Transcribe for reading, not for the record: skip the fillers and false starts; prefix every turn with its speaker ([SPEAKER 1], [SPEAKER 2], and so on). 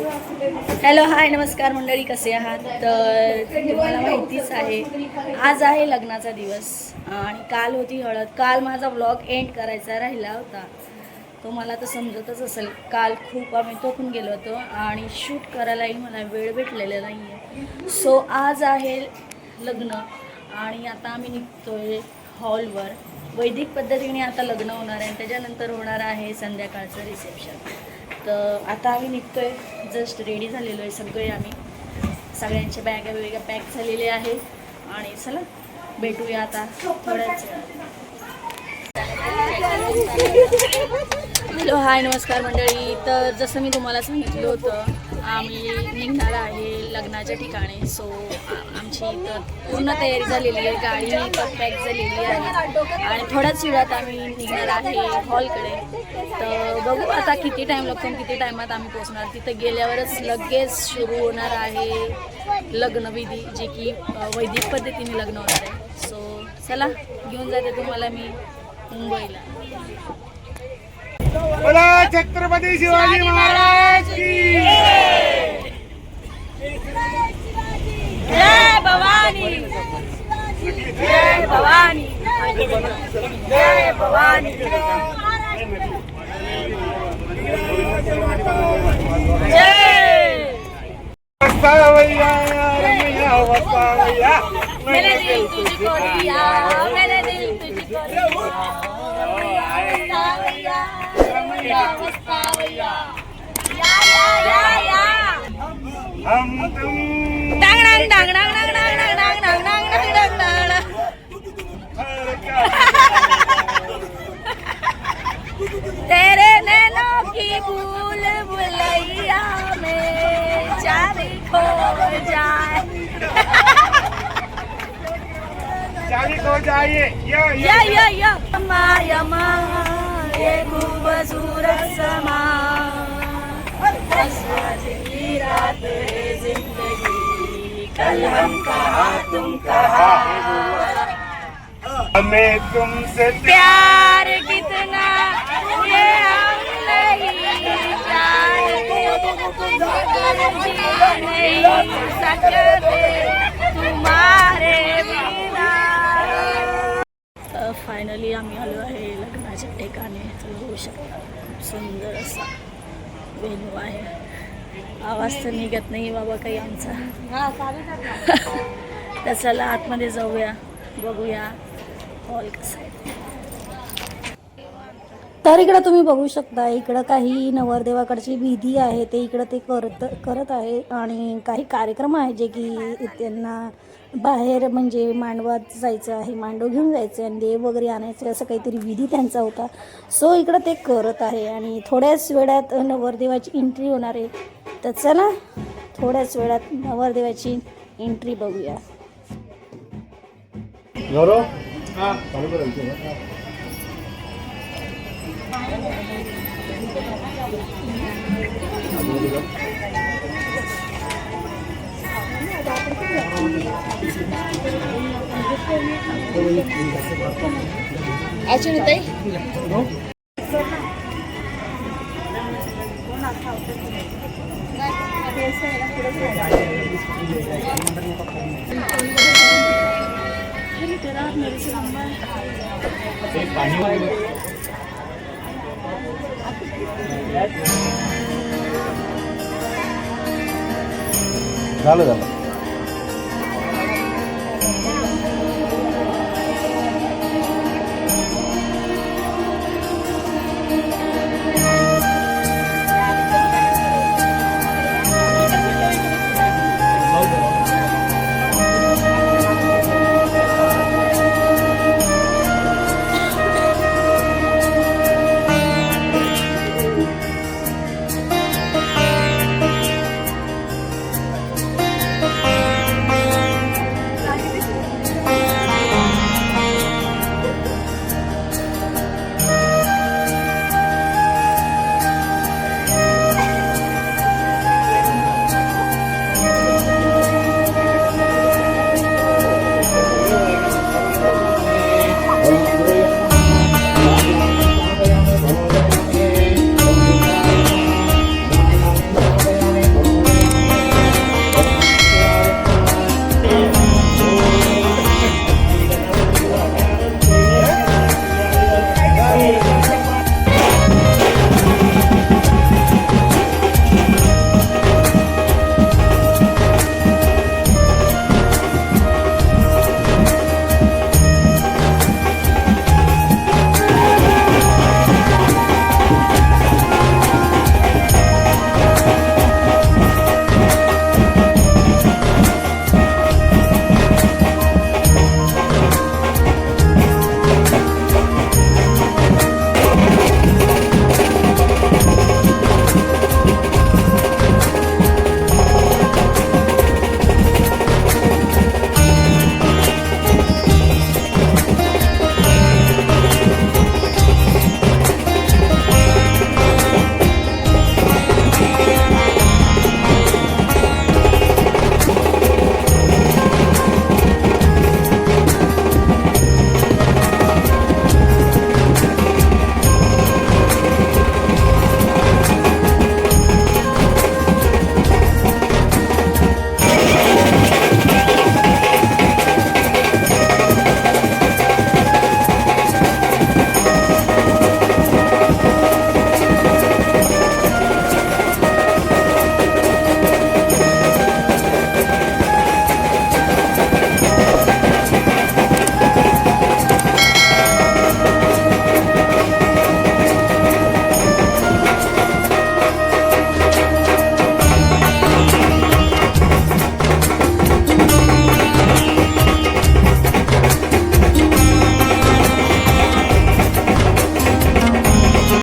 [SPEAKER 1] Hello hi नमस्कार मंडळी, कसे आहात? तर तुम्हाला माहितीच आहे आज आहे लग्नाचा दिवस आणि काल होती हळद. काल माझा व्लॉग एंड करायचा राहिला होता, तो मला तर समजतच असेल. काल खूप आम्ही थकून गेलो होतो आणि शूट करायलाही मला वेळ भेटलेला नाही आहे. सो आज आहे लग्न आणि आता आम्ही निघतोय हॉलवर. वैदिक पद्धतीने आता लग्न होणार आहे, त्याच्यानंतर होणार आहे संध्याकाळचं रिसेप्शन. तर आता आम्ही निघतोय, जस्ट रेडी झालेलो आहे सगळे. आम्ही सगळ्यांच्या बॅगा वेगळ्या पॅक झालेले आहे आणि चला भेटूया आता थोड्याच. हॅलो हाय नमस्कार मंडळी. तर जसं मी तुम्हाला सांगितलं होतं, आम्ही निघणार आहे लग्नाच्या ठिकाणी. सो आमची इथं पूर्ण तयारी झालेली आहे, गाडी इथं पॅक झालेली आहे आणि थोड्याच वेळात आम्ही निघणार आहे हॉलकडे. तर बघू आता किती टाईम लागतो, किती टायमात आम्ही पोहोचणार. तिथं गेल्यावरच लगेच सुरू होणार आहे लग्नविधी, जे की वैदिक पद्धतीने लग्न होणार आहे. सो चला घेऊन जाते तुम्हाला मी मुंबईला.
[SPEAKER 2] बोला छत्रपती शिवाजी महाराज की
[SPEAKER 1] जय भवानी, जय भवानी, जय भवानी, जय
[SPEAKER 2] वस्तावैया रमैया वस्तावैया.
[SPEAKER 1] मेरे दिल तुझको दिया, मेरे दिल तुझको दिया.
[SPEAKER 2] हम तुम
[SPEAKER 1] डांग डांग डांग डांग डांग डांग डांग डांग डांग डांग डांग डांग. तेरे नैनों की भूल भुलैया में चाबी खो जाए.
[SPEAKER 2] चाबी खो जाइए.
[SPEAKER 1] या या या यमा ये खूबसूरत समा की रात है जिंदगी, कल हम कहा तुम कहा.
[SPEAKER 2] हमें तुमसे
[SPEAKER 1] प्यार कितना ये हम नहीं जानते, नहीं सकते तुम्हारे बिना. फायनली आम्ही आलो आहे लग्नाच्या ठिकाणी. बघू शकता खूप सुंदर असा वेन्यू आहे. आवाज तर निघत नाही बाबा काही आमचा. तर चला आतमध्ये जाऊया, बघूया हॉल कसा आहे. तर इकडं तुम्ही बघू शकता, इकडं काही नवरदेवाकडची विधी आहे ते इकडं ते करत आहे आणि काही कार्यक्रम आहे जे की त्यांना बाहेर म्हणजे मांडवात जायचं आहे, मांडव घेऊन जायचं आणि देव वगैरे आणायचं, असं काहीतरी विधी त्यांचा होता. सो इकडं ते करत आहे आणि थोड्याच वेळात नवरदेवाची एंट्री होणार आहे. तर चला थोड्याच वेळात नवरदेवाची एंट्री बघूया. अजून ताई
[SPEAKER 2] झालं.